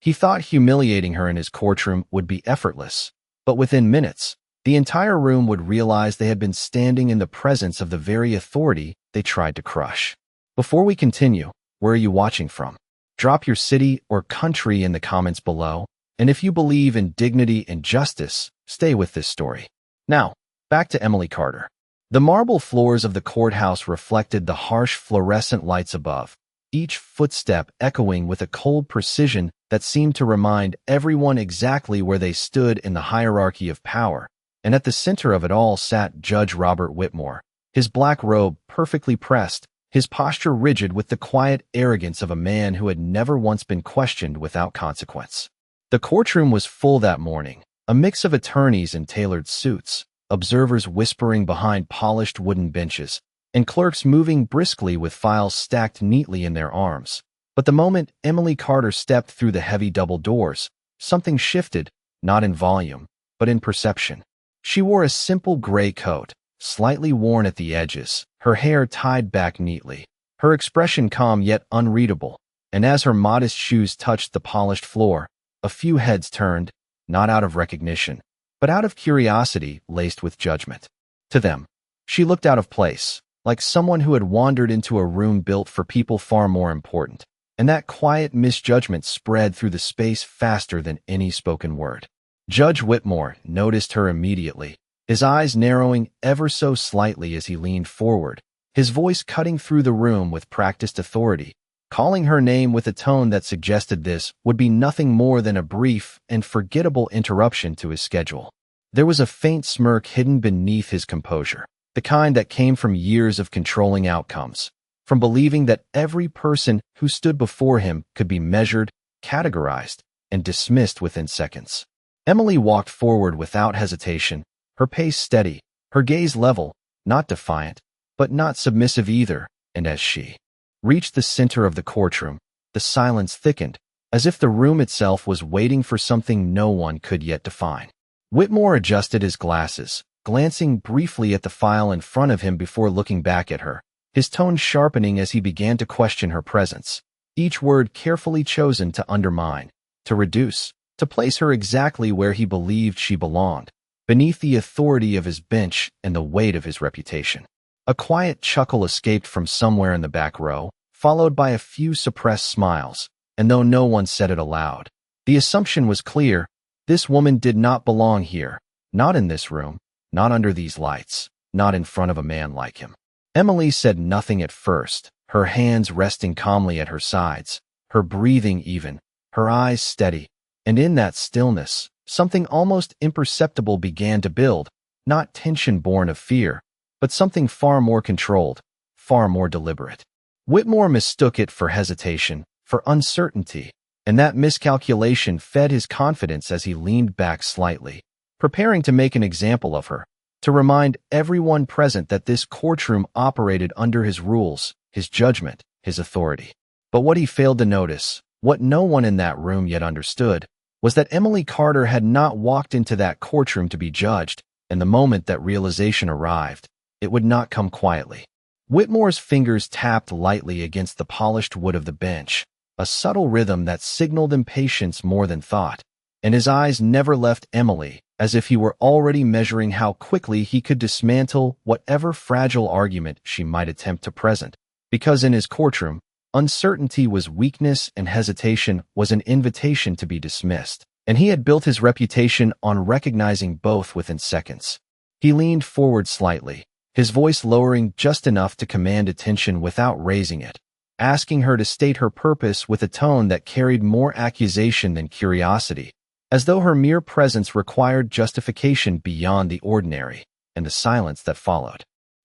He thought humiliating her in his courtroom would be effortless, but within minutes, the entire room would realize they had been standing in the presence of the very authority they tried to crush. Before we continue, where are you watching from? Drop your city or country in the comments below, and if you believe in dignity and justice, stay with this story. Now, back to Emily Carter. The marble floors of the courthouse reflected the harsh fluorescent lights above, each footstep echoing with a cold precision that seemed to remind everyone exactly where they stood in the hierarchy of power. And at the center of it all sat Judge Robert Whitmore, his black robe perfectly pressed, his posture rigid with the quiet arrogance of a man who had never once been questioned without consequence. The courtroom was full that morning, a mix of attorneys in tailored suits, observers whispering behind polished wooden benches, and clerks moving briskly with files stacked neatly in their arms. But the moment Emily Carter stepped through the heavy double doors, something shifted, not in volume, but in perception. She wore a simple gray coat, slightly worn at the edges, her hair tied back neatly, her expression calm yet unreadable, and as her modest shoes touched the polished floor, a few heads turned, not out of recognition, but out of curiosity laced with judgment. To them, she looked out of place, like someone who had wandered into a room built for people far more important, and that quiet misjudgment spread through the space faster than any spoken word. Judge Whitmore noticed her immediately, his eyes narrowing ever so slightly as he leaned forward, his voice cutting through the room with practiced authority, calling her name with a tone that suggested this would be nothing more than a brief and forgettable interruption to his schedule. There was a faint smirk hidden beneath his composure, the kind that came from years of controlling outcomes, from believing that every person who stood before him could be measured, categorized, and dismissed within seconds. Emily walked forward without hesitation, her pace steady, her gaze level, not defiant, but not submissive either, and as she reached the center of the courtroom, the silence thickened, as if the room itself was waiting for something no one could yet define. Whitmore adjusted his glasses, glancing briefly at the file in front of him before looking back at her, his tone sharpening as he began to question her presence, each word carefully chosen to undermine, to reduce, to place her exactly where he believed she belonged, beneath the authority of his bench and the weight of his reputation. A quiet chuckle escaped from somewhere in the back row, followed by a few suppressed smiles, and though no one said it aloud, the assumption was clear: this woman did not belong here, not in this room, not under these lights, not in front of a man like him. Emily said nothing at first, her hands resting calmly at her sides, her breathing even, her eyes steady, and in that stillness, something almost imperceptible began to build, not tension born of fear, but something far more controlled, far more deliberate. Whitmore mistook it for hesitation, for uncertainty, and that miscalculation fed his confidence as he leaned back slightly, preparing to make an example of her, to remind everyone present that this courtroom operated under his rules, his judgment, his authority. But what he failed to notice, what no one in that room yet understood, was that Emily Carter had not walked into that courtroom to be judged, and the moment that realization arrived, it would not come quietly. Whitmore's fingers tapped lightly against the polished wood of the bench, a subtle rhythm that signaled impatience more than thought, and his eyes never left Emily, as if he were already measuring how quickly he could dismantle whatever fragile argument she might attempt to present, because in his courtroom, uncertainty was weakness and hesitation was an invitation to be dismissed, and he had built his reputation on recognizing both within seconds. He leaned forward slightly, his voice lowering just enough to command attention without raising it, asking her to state her purpose with a tone that carried more accusation than curiosity, as though her mere presence required justification beyond the ordinary, and the silence that followed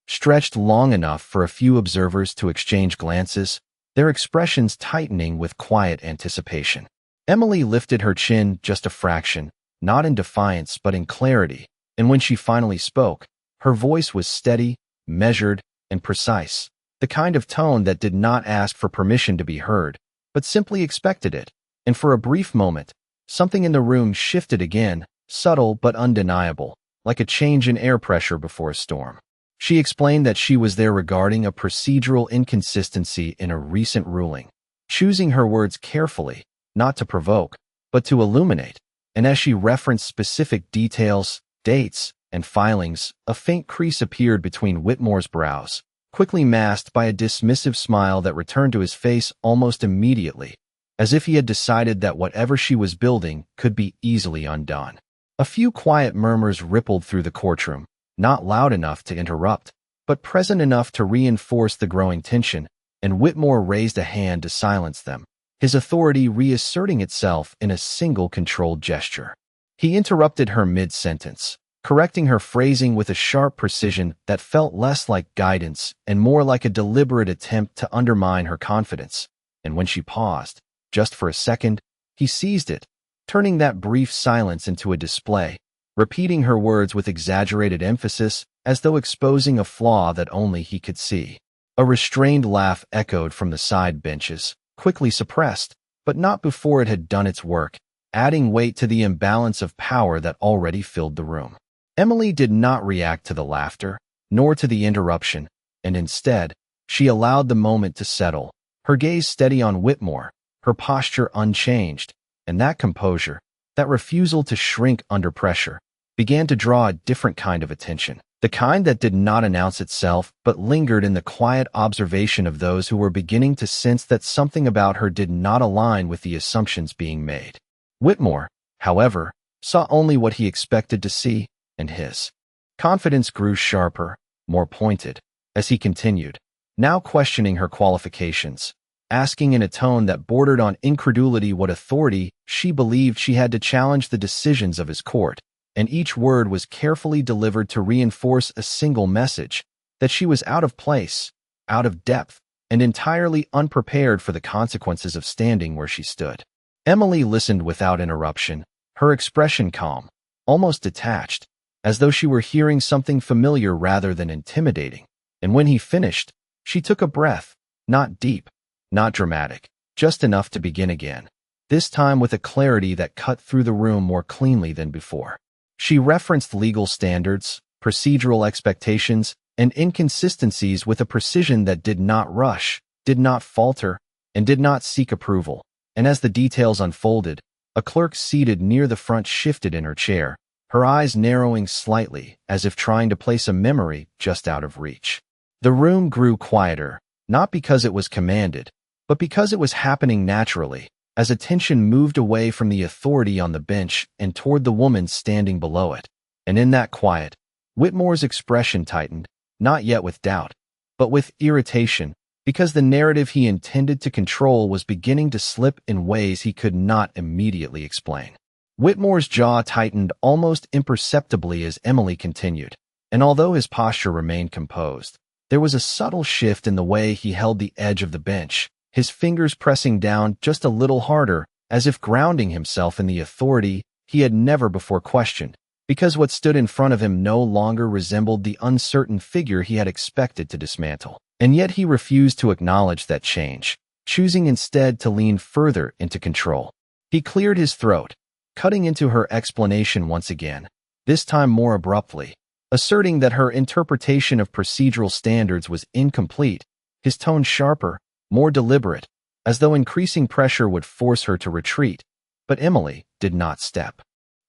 stretched long enough for a few observers to exchange glances, their expressions tightening with quiet anticipation. Emily lifted her chin just a fraction, not in defiance but in clarity, and when she finally spoke, her voice was steady, measured, and precise, the kind of tone that did not ask for permission to be heard, but simply expected it. And for a brief moment, something in the room shifted again, subtle but undeniable, like a change in air pressure before a storm. She explained that she was there regarding a procedural inconsistency in a recent ruling, choosing her words carefully, not to provoke, but to illuminate. And as she referenced specific details, dates, and filings, a faint crease appeared between Whitmore's brows, quickly masked by a dismissive smile that returned to his face almost immediately, as if he had decided that whatever she was building could be easily undone. A few quiet murmurs rippled through the courtroom, not loud enough to interrupt, but present enough to reinforce the growing tension, and Whitmore raised a hand to silence them, his authority reasserting itself in a single controlled gesture. He interrupted her mid-sentence, correcting her phrasing with a sharp precision that felt less like guidance and more like a deliberate attempt to undermine her confidence. And when she paused, just for a second, he seized it, turning that brief silence into a display, repeating her words with exaggerated emphasis as though exposing a flaw that only he could see. A restrained laugh echoed from the side benches, quickly suppressed, but not before it had done its work, adding weight to the imbalance of power that already filled the room. Emily did not react to the laughter, nor to the interruption, and instead, she allowed the moment to settle, her gaze steady on Whitmore, her posture unchanged, and that composure, that refusal to shrink under pressure, began to draw a different kind of attention, the kind that did not announce itself but lingered in the quiet observation of those who were beginning to sense that something about her did not align with the assumptions being made. Whitmore, however, saw only what he expected to see, and his confidence grew sharper, more pointed, as he continued, now questioning her qualifications, asking in a tone that bordered on incredulity what authority she believed she had to challenge the decisions of his court, and each word was carefully delivered to reinforce a single message, that she was out of place, out of depth, and entirely unprepared for the consequences of standing where she stood. Emily listened without interruption, her expression calm, almost detached, as though she were hearing something familiar rather than intimidating, and when he finished, she took a breath, not deep, not dramatic, just enough to begin again, this time with a clarity that cut through the room more cleanly than before. She referenced legal standards, procedural expectations, and inconsistencies with a precision that did not rush, did not falter, and did not seek approval, and as the details unfolded, a clerk seated near the front shifted in her chair, her eyes narrowing slightly as if trying to place a memory just out of reach. The room grew quieter, not because it was commanded, but because it was happening naturally, as attention moved away from the authority on the bench and toward the woman standing below it. And in that quiet, Whitmore's expression tightened, not yet with doubt, but with irritation, because the narrative he intended to control was beginning to slip in ways he could not immediately explain. Whitmore's jaw tightened almost imperceptibly as Emily continued, and although his posture remained composed, there was a subtle shift in the way he held the edge of the bench, his fingers pressing down just a little harder, as if grounding himself in the authority he had never before questioned, because what stood in front of him no longer resembled the uncertain figure he had expected to dismantle. And yet he refused to acknowledge that change, choosing instead to lean further into control. He cleared his throat, cutting into her explanation once again, this time more abruptly, asserting that her interpretation of procedural standards was incomplete, his tone sharper, more deliberate, as though increasing pressure would force her to retreat. But Emily did not step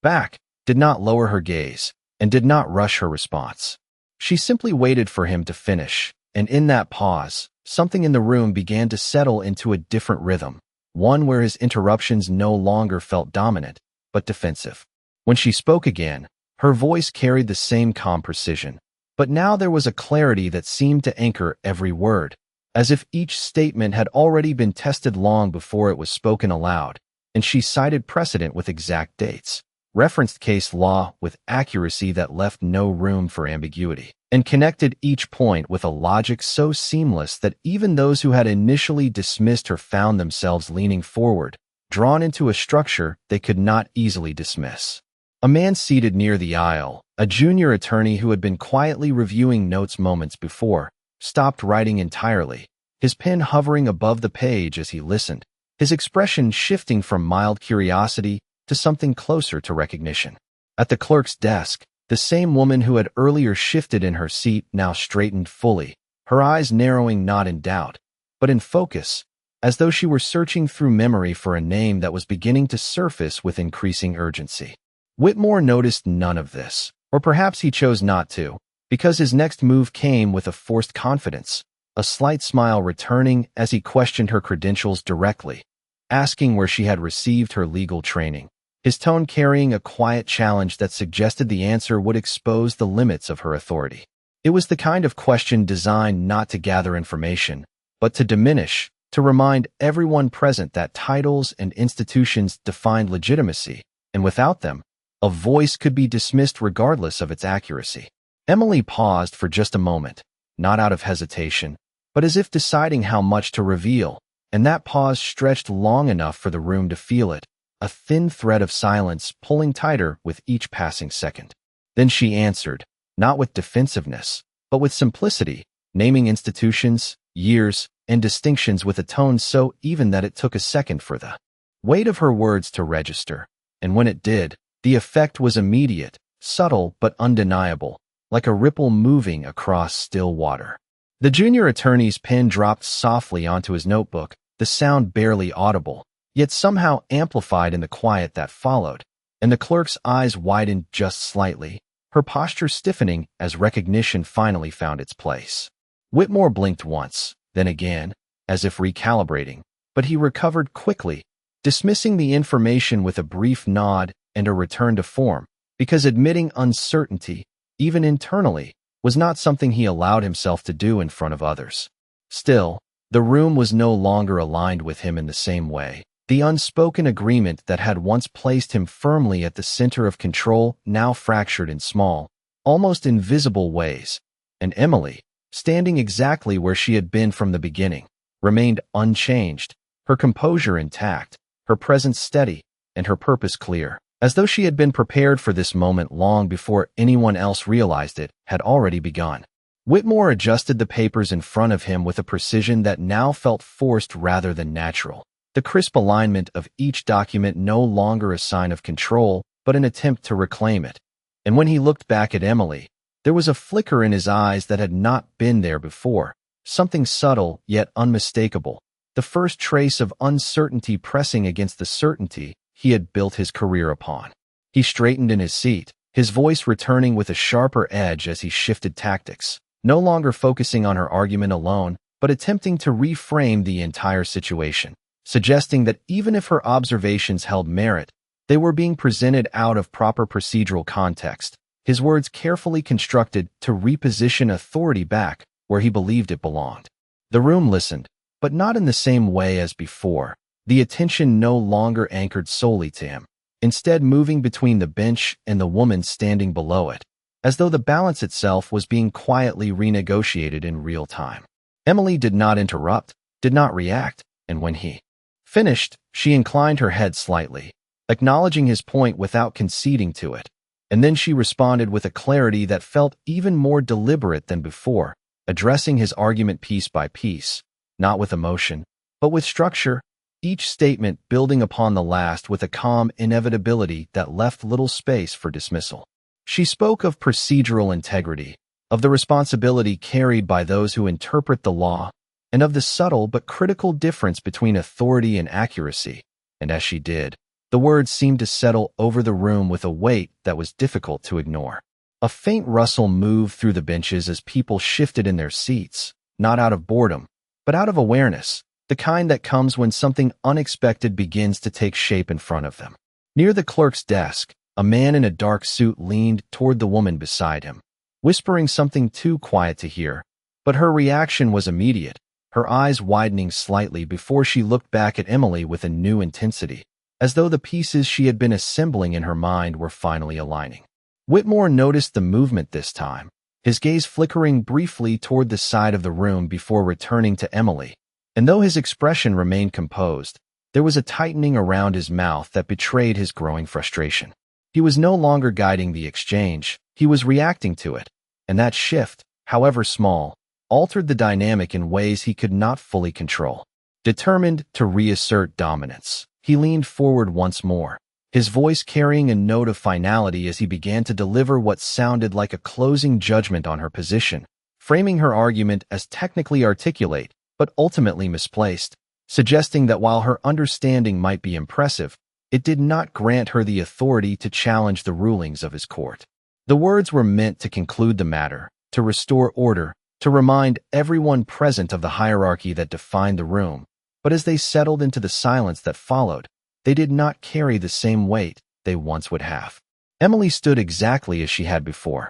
back, did not lower her gaze, and did not rush her response. She simply waited for him to finish, and in that pause, something in the room began to settle into a different rhythm, one where his interruptions no longer felt dominant, but defensive. When she spoke again, her voice carried the same calm precision, but now there was a clarity that seemed to anchor every word, as if each statement had already been tested long before it was spoken aloud, and she cited precedent with exact dates, referenced case law with accuracy that left no room for ambiguity, and connected each point with a logic so seamless that even those who had initially dismissed her found themselves leaning forward, drawn into a structure they could not easily dismiss. A man seated near the aisle, a junior attorney who had been quietly reviewing notes moments before, stopped writing entirely, his pen hovering above the page as he listened, his expression shifting from mild curiosity to something closer to recognition. At the clerk's desk, the same woman who had earlier shifted in her seat now straightened fully, her eyes narrowing not in doubt, but in focus, as though she were searching through memory for a name that was beginning to surface with increasing urgency. Whitmore noticed none of this, or perhaps he chose not to, because his next move came with a forced confidence, a slight smile returning as he questioned her credentials directly, asking where she had received her legal training, his tone carrying a quiet challenge that suggested the answer would expose the limits of her authority. It was the kind of question designed not to gather information, but to diminish, to remind everyone present that titles and institutions defined legitimacy, and without them, a voice could be dismissed regardless of its accuracy. Emily paused for just a moment, not out of hesitation, but as if deciding how much to reveal, and that pause stretched long enough for the room to feel it, a thin thread of silence pulling tighter with each passing second. Then she answered, not with defensiveness, but with simplicity, naming institutions, years, and distinctions with a tone so even that it took a second for the weight of her words to register, and when it did, the effect was immediate, subtle but undeniable, like a ripple moving across still water. The junior attorney's pen dropped softly onto his notebook, the sound barely audible, yet somehow amplified in the quiet that followed, and the clerk's eyes widened just slightly, her posture stiffening as recognition finally found its place. Whitmore blinked once, then again, as if recalibrating, but he recovered quickly, dismissing the information with a brief nod and a return to form, because admitting uncertainty, even internally, was not something he allowed himself to do in front of others. Still, the room was no longer aligned with him in the same way. The unspoken agreement that had once placed him firmly at the center of control now fractured in small, almost invisible ways, and Emily, standing exactly where she had been from the beginning, remained unchanged, her composure intact, her presence steady, and her purpose clear, as though she had been prepared for this moment long before anyone else realized it had already begun. Whitmore adjusted the papers in front of him with a precision that now felt forced rather than natural, the crisp alignment of each document no longer a sign of control, but an attempt to reclaim it. And when he looked back at Emily, there was a flicker in his eyes that had not been there before, something subtle yet unmistakable, the first trace of uncertainty pressing against the certainty he had built his career upon. He straightened in his seat, his voice returning with a sharper edge as he shifted tactics, no longer focusing on her argument alone, but attempting to reframe the entire situation, suggesting that even if her observations held merit, they were being presented out of proper procedural context, his words carefully constructed to reposition authority back where he believed it belonged. The room listened, but not in the same way as before, the attention no longer anchored solely to him, instead moving between the bench and the woman standing below it, as though the balance itself was being quietly renegotiated in real time. Emily did not interrupt, did not react, and when he finished, she inclined her head slightly, acknowledging his point without conceding to it, and then she responded with a clarity that felt even more deliberate than before, addressing his argument piece by piece, not with emotion, but with structure, each statement building upon the last with a calm inevitability that left little space for dismissal. She spoke of procedural integrity, of the responsibility carried by those who interpret the law, and of the subtle but critical difference between authority and accuracy, and as she did, the words seemed to settle over the room with a weight that was difficult to ignore. A faint rustle moved through the benches as people shifted in their seats, not out of boredom, but out of awareness, the kind that comes when something unexpected begins to take shape in front of them. Near the clerk's desk, a man in a dark suit leaned toward the woman beside him, whispering something too quiet to hear, but her reaction was immediate, her eyes widening slightly before she looked back at Emily with a new intensity, as though the pieces she had been assembling in her mind were finally aligning. Whitmore noticed the movement this time, his gaze flickering briefly toward the side of the room before returning to Emily, and though his expression remained composed, there was a tightening around his mouth that betrayed his growing frustration. He was no longer guiding the exchange, he was reacting to it, and that shift, however small, altered the dynamic in ways he could not fully control. Determined to reassert dominance, he leaned forward once more, his voice carrying a note of finality as he began to deliver what sounded like a closing judgment on her position, framing her argument as technically articulate, but ultimately misplaced, suggesting that while her understanding might be impressive, it did not grant her the authority to challenge the rulings of his court. The words were meant to conclude the matter, to restore order, to remind everyone present of the hierarchy that defined the room, but as they settled into the silence that followed, they did not carry the same weight they once would have. Emily stood exactly as she had before,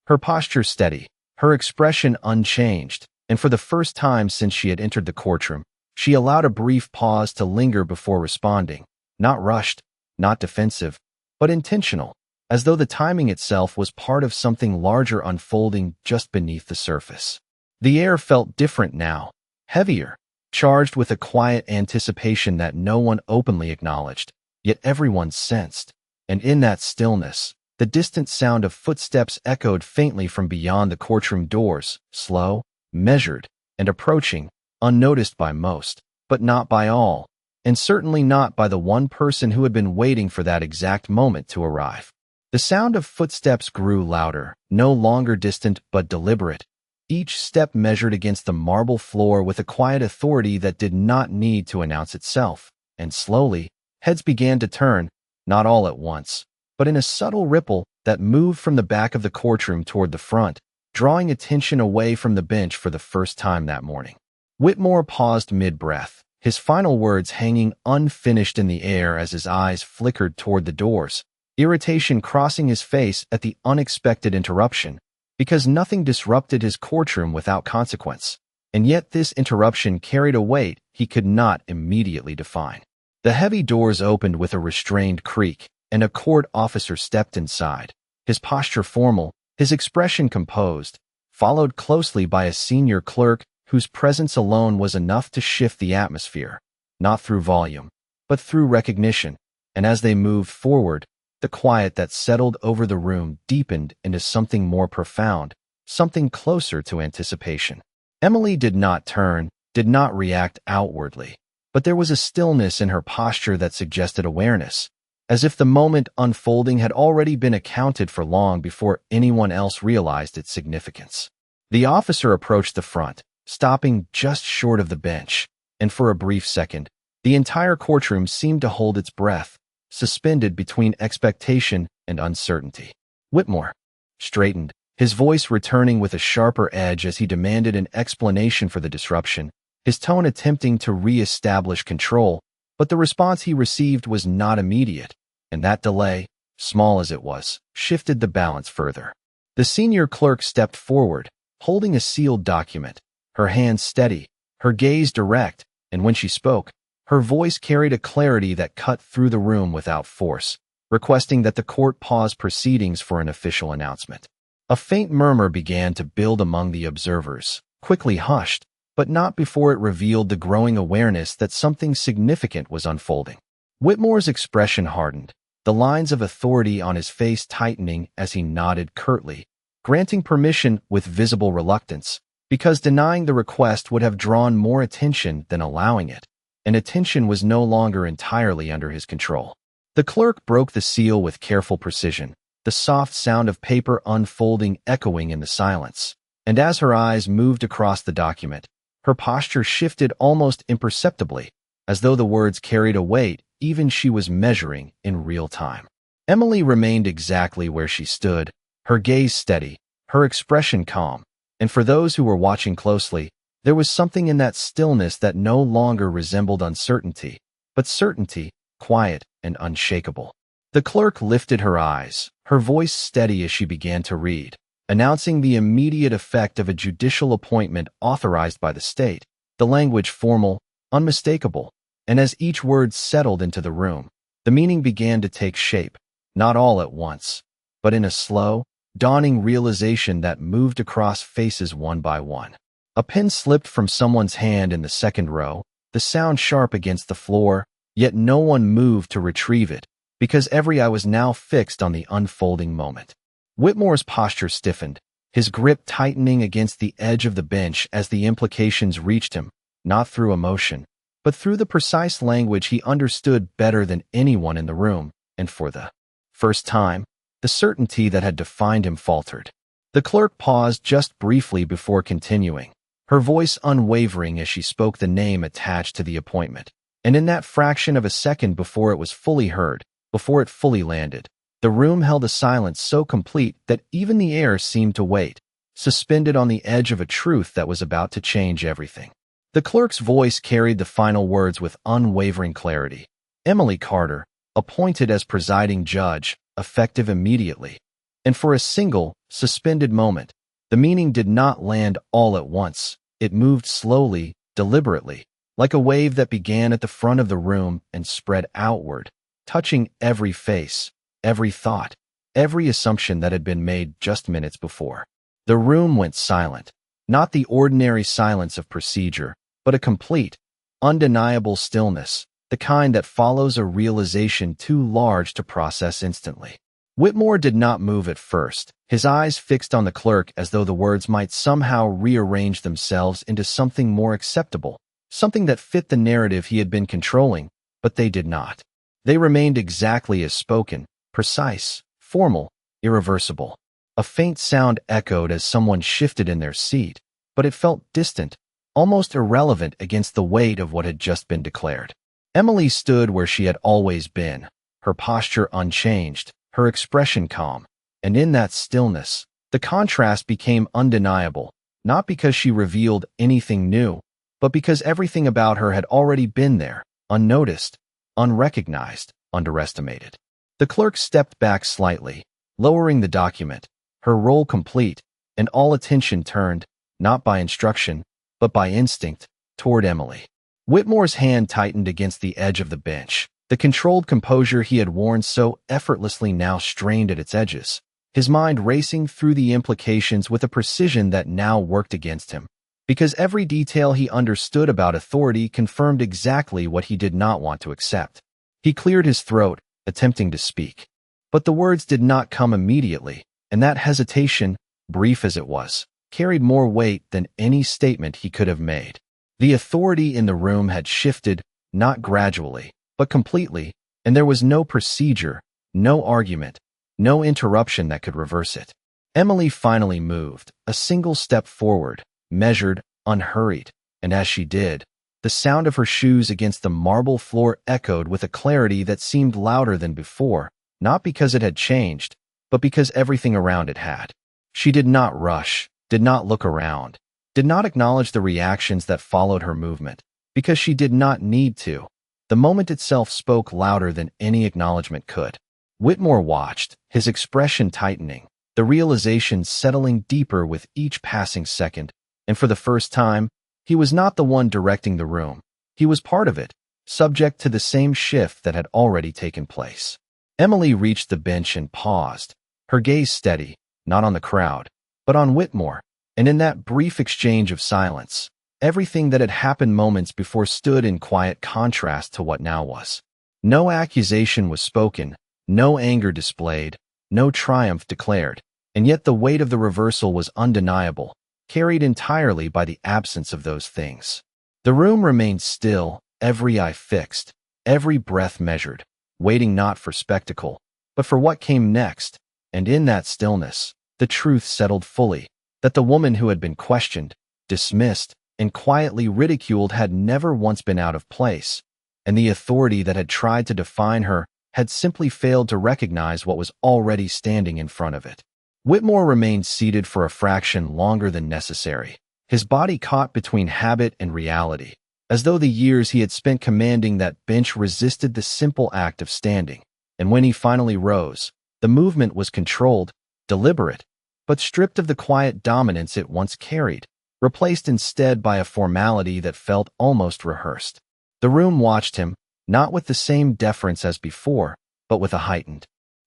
her posture steady, her expression unchanged, and for the first time since she had entered the courtroom, she allowed a brief pause to linger before responding, not rushed, not defensive, but intentional, as though the timing itself was part of something larger unfolding just beneath the surface. The air felt different now, heavier, charged with a quiet anticipation that no one openly acknowledged, yet everyone sensed. And in that stillness, the distant sound of footsteps echoed faintly from beyond the courtroom doors, slow, measured, and approaching, unnoticed by most, but not by all, and certainly not by the one person who had been waiting for that exact moment to arrive. The sound of footsteps grew louder, no longer distant but deliberate, each step measured against the marble floor with a quiet authority that did not need to announce itself, and slowly, heads began to turn, not all at once, but in a subtle ripple that moved from the back of the courtroom toward the front, drawing attention away from the bench for the first time that morning. Whitmore paused mid-breath, his final words hanging unfinished in the air as his eyes flickered toward the doors, irritation crossing his face at the unexpected interruption, because nothing disrupted his courtroom without consequence, and yet this interruption carried a weight he could not immediately define. The heavy doors opened with a restrained creak, and a court officer stepped inside, his posture formal, his expression composed, followed closely by a senior clerk whose presence alone was enough to shift the atmosphere, not through volume, but through recognition, and as they moved forward, the quiet that settled over the room deepened into something more profound, something closer to anticipation. Emily did not turn, did not react outwardly, but there was a stillness in her posture that suggested awareness, as if the moment unfolding had already been accounted for long before anyone else realized its significance. The officer approached the front, stopping just short of the bench, and for a brief second, the entire courtroom seemed to hold its breath, suspended between expectation and uncertainty. Whitmore straightened, his voice returning with a sharper edge as he demanded an explanation for the disruption, his tone attempting to re-establish control, but the response he received was not immediate, and that delay, small as it was, shifted the balance further. The senior clerk stepped forward, holding a sealed document, her hands steady, her gaze direct, and when she spoke, her voice carried a clarity that cut through the room without force, requesting that the court pause proceedings for an official announcement. A faint murmur began to build among the observers, quickly hushed, but not before it revealed the growing awareness that something significant was unfolding. Whitmore's expression hardened, the lines of authority on his face tightening as he nodded curtly, granting permission with visible reluctance, because denying the request would have drawn more attention than allowing it, and attention was no longer entirely under his control. The clerk broke the seal with careful precision, the soft sound of paper unfolding echoing in the silence, and as her eyes moved across the document, her posture shifted almost imperceptibly, as though the words carried a weight even she was measuring in real time. Emily remained exactly where she stood, her gaze steady, her expression calm, and for those who were watching closely, there was something in that stillness that no longer resembled uncertainty, but certainty, quiet and unshakable. The clerk lifted her eyes, her voice steady as she began to read, announcing the immediate effect of a judicial appointment authorized by the state, the language formal, unmistakable, and as each word settled into the room, the meaning began to take shape, not all at once, but in a slow, dawning realization that moved across faces one by one. A pen slipped from someone's hand in the second row, the sound sharp against the floor, yet no one moved to retrieve it, because every eye was now fixed on the unfolding moment. Whitmore's posture stiffened, his grip tightening against the edge of the bench as the implications reached him, not through emotion, but through the precise language he understood better than anyone in the room, and for the first time, the certainty that had defined him faltered. The clerk paused just briefly before continuing, her voice unwavering as she spoke the name attached to the appointment. And in that fraction of a second before it was fully heard, before it fully landed, the room held a silence so complete that even the air seemed to wait, suspended on the edge of a truth that was about to change everything. The clerk's voice carried the final words with unwavering clarity. Emily Carter, appointed as presiding judge, effective immediately. And for a single, suspended moment, the meaning did not land all at once. It moved slowly, deliberately, like a wave that began at the front of the room and spread outward, touching every face, every thought, every assumption that had been made just minutes before. The room went silent, not the ordinary silence of procedure, but a complete, undeniable stillness, the kind that follows a realization too large to process instantly. Whitmore did not move at first, his eyes fixed on the clerk as though the words might somehow rearrange themselves into something more acceptable, something that fit the narrative he had been controlling, but they did not. They remained exactly as spoken, precise, formal, irreversible. A faint sound echoed as someone shifted in their seat, but it felt distant, almost irrelevant against the weight of what had just been declared. Emily stood where she had always been, her posture unchanged, her expression calm, and in that stillness, the contrast became undeniable, not because she revealed anything new, but because everything about her had already been there, unnoticed, unrecognized, underestimated. The clerk stepped back slightly, lowering the document, her role complete, and all attention turned, not by instruction, but by instinct, toward Emily. Whitmore's hand tightened against the edge of the bench. The controlled composure he had worn so effortlessly now strained at its edges, his mind racing through the implications with a precision that now worked against him, because every detail he understood about authority confirmed exactly what he did not want to accept. He cleared his throat, attempting to speak. But the words did not come immediately, and that hesitation, brief as it was, carried more weight than any statement he could have made. The authority in the room had shifted, not gradually, but completely, and there was no procedure, no argument, no interruption that could reverse it. Emily finally moved, a single step forward, measured, unhurried, and as she did, the sound of her shoes against the marble floor echoed with a clarity that seemed louder than before, not because it had changed, but because everything around it had. She did not rush, did not look around, did not acknowledge the reactions that followed her movement, because she did not need to. The moment itself spoke louder than any acknowledgement could. Whitmore watched, his expression tightening, the realization settling deeper with each passing second, and for the first time, he was not the one directing the room. He was part of it, subject to the same shift that had already taken place. Emily reached the bench and paused, her gaze steady, not on the crowd, but on Whitmore, and in that brief exchange of silence, everything that had happened moments before stood in quiet contrast to what now was. No accusation was spoken, no anger displayed, no triumph declared, and yet the weight of the reversal was undeniable, carried entirely by the absence of those things. The room remained still, every eye fixed, every breath measured, waiting not for spectacle, but for what came next, and in that stillness, the truth settled fully, that the woman who had been questioned, dismissed, and quietly ridiculed had never once been out of place, and the authority that had tried to define her had simply failed to recognize what was already standing in front of it. Whitmore remained seated for a fraction longer than necessary, his body caught between habit and reality, as though the years he had spent commanding that bench resisted the simple act of standing, and when he finally rose, the movement was controlled, deliberate, but stripped of the quiet dominance it once carried, replaced instead by a formality that felt almost rehearsed. The room watched him, not with the same deference as before, but with a heightened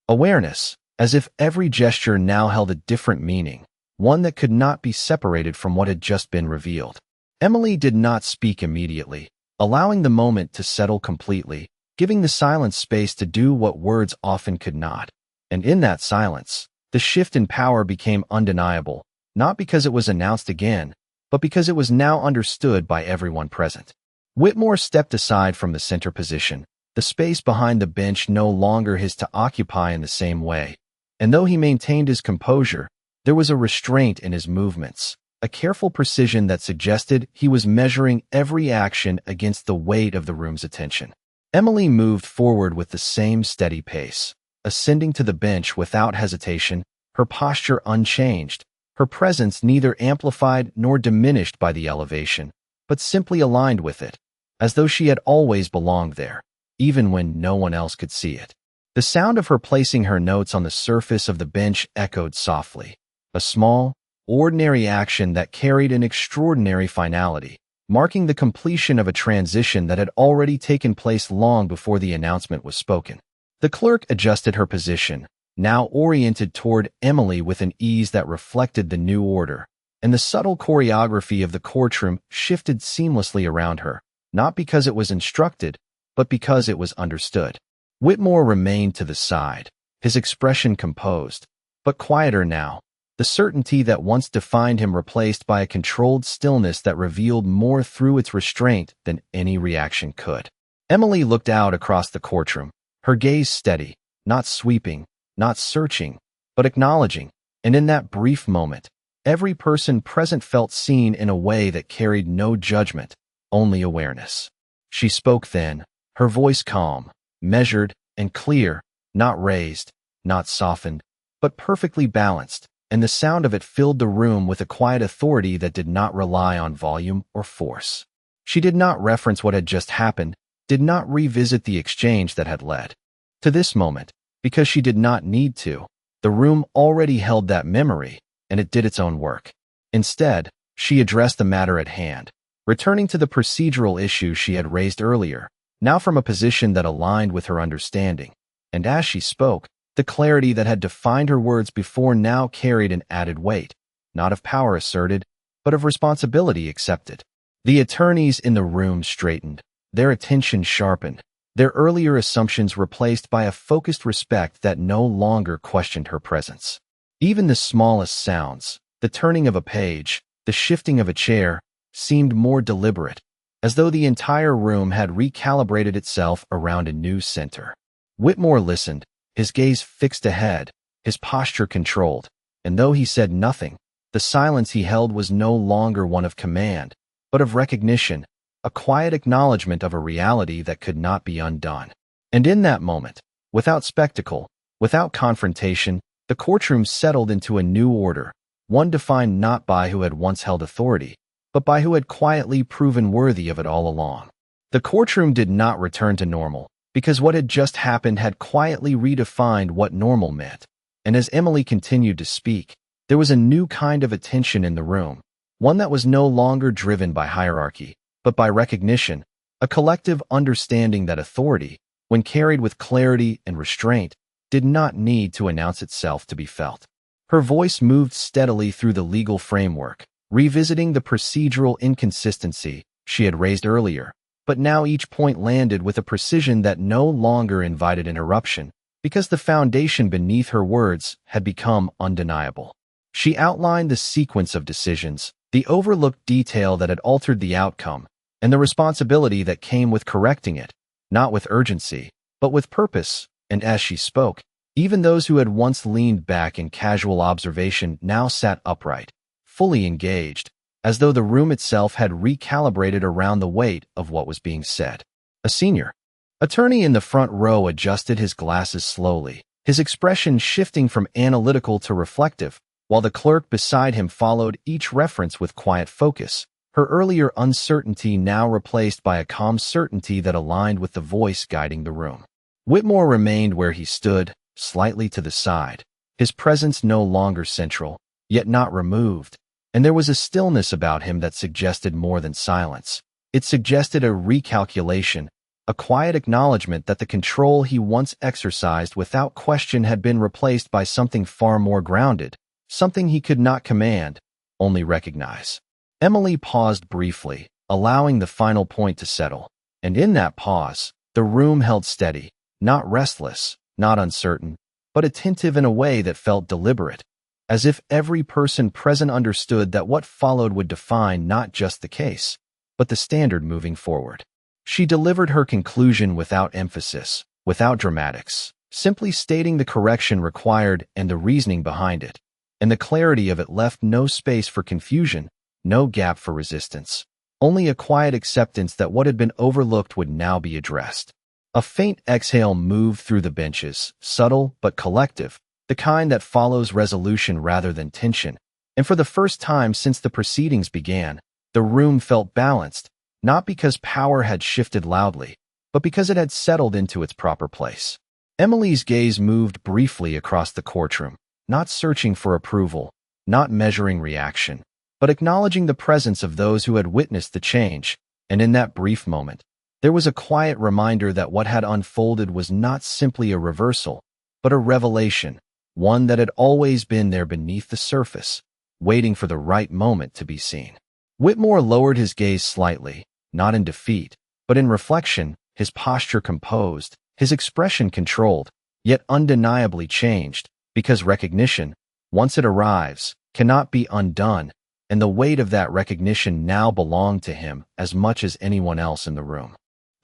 awareness, as if every gesture now held a different meaning, one that could not be separated from what had just been revealed. Emily did not speak immediately, allowing the moment to settle completely, giving the silence space to do what words often could not. And in that silence, the shift in power became undeniable, not because it was announced again, but because it was now understood by everyone present. Whitmore stepped aside from the center position, the space behind the bench no longer his to occupy in the same way, and though he maintained his composure, there was a restraint in his movements, a careful precision that suggested he was measuring every action against the weight of the room's attention. Emily moved forward with the same steady pace, ascending to the bench without hesitation, her posture unchanged, her presence neither amplified nor diminished by the elevation, but simply aligned with it, as though she had always belonged there, even when no one else could see it. The sound of her placing her notes on the surface of the bench echoed softly, a small, ordinary action that carried an extraordinary finality, marking the completion of a transition that had already taken place long before the announcement was spoken. The clerk adjusted her position, now oriented toward Emily with an ease that reflected the new order, and the subtle choreography of the courtroom shifted seamlessly around her, not because it was instructed, but because it was understood. Whitmore remained to the side, his expression composed, but quieter now, the certainty that once defined him replaced by a controlled stillness that revealed more through its restraint than any reaction could. Emily looked out across the courtroom, her gaze steady, not sweeping, not searching, but acknowledging, and in that brief moment, every person present felt seen in a way that carried no judgment, only awareness. She spoke then, her voice calm, measured, and clear, not raised, not softened, but perfectly balanced, and the sound of it filled the room with a quiet authority that did not rely on volume or force. She did not reference what had just happened, did not revisit the exchange that had led to this moment, because she did not need to. The room already held that memory, and it did its own work. Instead, she addressed the matter at hand, returning to the procedural issues she had raised earlier, now from a position that aligned with her understanding. And as she spoke, the clarity that had defined her words before now carried an added weight, not of power asserted, but of responsibility accepted. The attorneys in the room straightened, their attention sharpened, their earlier assumptions replaced by a focused respect that no longer questioned her presence. Even the smallest sounds, the turning of a page, the shifting of a chair, seemed more deliberate, as though the entire room had recalibrated itself around a new center. Whitmore listened, his gaze fixed ahead, his posture controlled, and though he said nothing, the silence he held was no longer one of command, but of recognition, a quiet acknowledgement of a reality that could not be undone. And in that moment, without spectacle, without confrontation, the courtroom settled into a new order, one defined not by who had once held authority, but by who had quietly proven worthy of it all along. The courtroom did not return to normal, because what had just happened had quietly redefined what normal meant. And as Emily continued to speak, there was a new kind of attention in the room, one that was no longer driven by hierarchy, but by recognition, a collective understanding that authority, when carried with clarity and restraint, did not need to announce itself to be felt. Her voice moved steadily through the legal framework, revisiting the procedural inconsistency she had raised earlier, but now each point landed with a precision that no longer invited interruption, because the foundation beneath her words had become undeniable. She outlined the sequence of decisions, the overlooked detail that had altered the outcome, and the responsibility that came with correcting it, not with urgency, but with purpose. And as she spoke, even those who had once leaned back in casual observation now sat upright, fully engaged, as though the room itself had recalibrated around the weight of what was being said. A senior attorney in the front row adjusted his glasses slowly, his expression shifting from analytical to reflective, while the clerk beside him followed each reference with quiet focus, her earlier uncertainty now replaced by a calm certainty that aligned with the voice guiding the room. Whitmore remained where he stood, slightly to the side, his presence no longer central, yet not removed, and there was a stillness about him that suggested more than silence. It suggested a recalculation, a quiet acknowledgement that the control he once exercised without question had been replaced by something far more grounded, something he could not command, only recognize. Emily paused briefly, allowing the final point to settle, and in that pause, the room held steady, not restless, not uncertain, but attentive in a way that felt deliberate, as if every person present understood that what followed would define not just the case, but the standard moving forward. She delivered her conclusion without emphasis, without dramatics, simply stating the correction required and the reasoning behind it. and the clarity of it left no space for confusion, no gap for resistance. Only a quiet acceptance that what had been overlooked would now be addressed. A faint exhale moved through the benches, subtle but collective, the kind that follows resolution rather than tension. And for the first time since the proceedings began, the room felt balanced, not because power had shifted loudly, but because it had settled into its proper place. Emily's gaze moved briefly across the courtroom, not searching for approval, not measuring reaction, but acknowledging the presence of those who had witnessed the change. And in that brief moment, there was a quiet reminder that what had unfolded was not simply a reversal, but a revelation, one that had always been there beneath the surface, waiting for the right moment to be seen. Whitmore lowered his gaze slightly, not in defeat, but in reflection, his posture composed, his expression controlled, yet undeniably changed, because recognition, once it arrives, cannot be undone, and the weight of that recognition now belonged to him as much as anyone else in the room.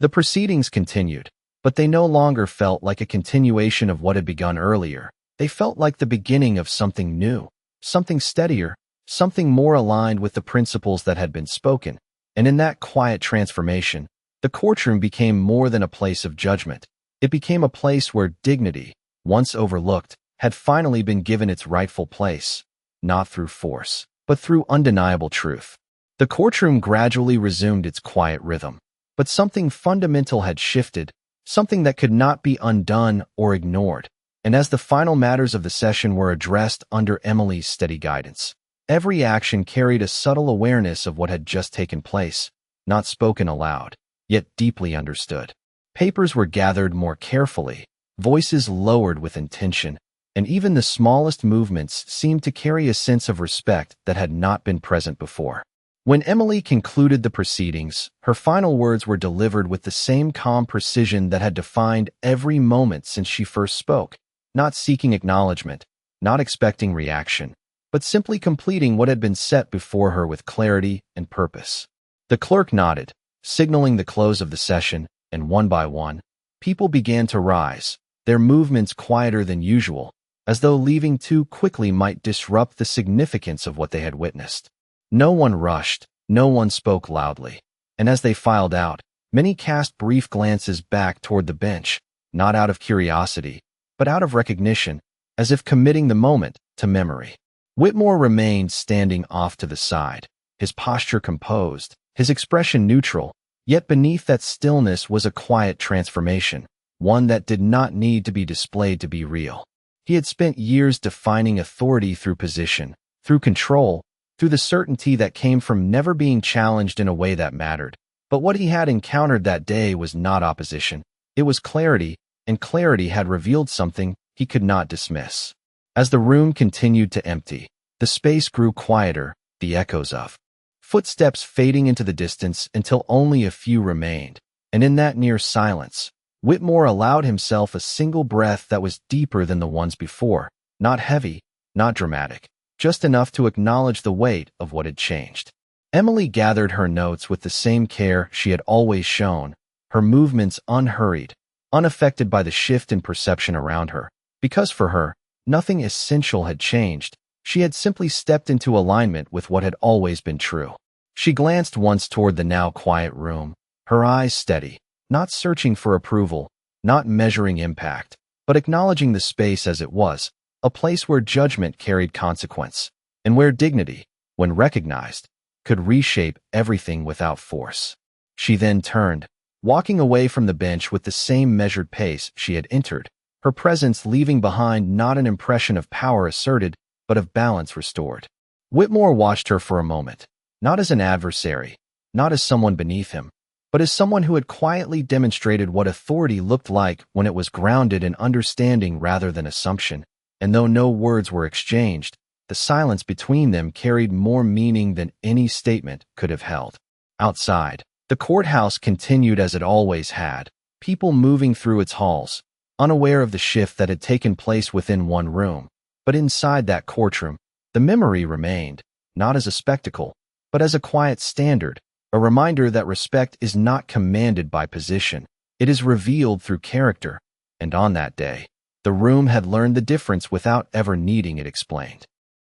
The proceedings continued, but they no longer felt like a continuation of what had begun earlier. They felt like the beginning of something new, something steadier, something more aligned with the principles that had been spoken. And in that quiet transformation, the courtroom became more than a place of judgment. It became a place where dignity, once overlooked, had finally been given its rightful place, not through force, but through undeniable truth. The courtroom gradually resumed its quiet rhythm, but something fundamental had shifted, something that could not be undone or ignored. And as the final matters of the session were addressed under Emily's steady guidance, every action carried a subtle awareness of what had just taken place, not spoken aloud, yet deeply understood. Papers were gathered more carefully, voices lowered with intention, and even the smallest movements seemed to carry a sense of respect that had not been present before. When Emily concluded the proceedings, her final words were delivered with the same calm precision that had defined every moment since she first spoke, not seeking acknowledgement, not expecting reaction, but simply completing what had been set before her with clarity and purpose. The clerk nodded, signaling the close of the session, and one by one, people began to rise, their movements quieter than usual, as though leaving too quickly might disrupt the significance of what they had witnessed. No one rushed, no one spoke loudly, and as they filed out, many cast brief glances back toward the bench, not out of curiosity, but out of recognition, as if committing the moment to memory. Whitmore remained standing off to the side, his posture composed, his expression neutral, yet beneath that stillness was a quiet transformation, one that did not need to be displayed to be real. He had spent years defining authority through position, through control, through the certainty that came from never being challenged in a way that mattered. But what he had encountered that day was not opposition, it was clarity, and clarity had revealed something he could not dismiss. As the room continued to empty, the space grew quieter, the echoes of footsteps fading into the distance until only a few remained, and in that near silence, Whitmore allowed himself a single breath that was deeper than the ones before, not heavy, not dramatic, just enough to acknowledge the weight of what had changed. Emily gathered her notes with the same care she had always shown, her movements unhurried, unaffected by the shift in perception around her, because for her, nothing essential had changed. She had simply stepped into alignment with what had always been true. She glanced once toward the now quiet room, her eyes steady, not searching for approval, not measuring impact, but acknowledging the space as it was, a place where judgment carried consequence, and where dignity, when recognized, could reshape everything without force. She then turned, walking away from the bench with the same measured pace she had entered, her presence leaving behind not an impression of power asserted, but of balance restored. Whitmore watched her for a moment, not as an adversary, not as someone beneath him, but as someone who had quietly demonstrated what authority looked like when it was grounded in understanding rather than assumption. And though no words were exchanged, the silence between them carried more meaning than any statement could have held. Outside, the courthouse continued as it always had, people moving through its halls, unaware of the shift that had taken place within one room. But inside that courtroom, the memory remained, not as a spectacle, but as a quiet standard, a reminder that respect is not commanded by position, it is revealed through character. And on that day, the room had learned the difference without ever needing it explained.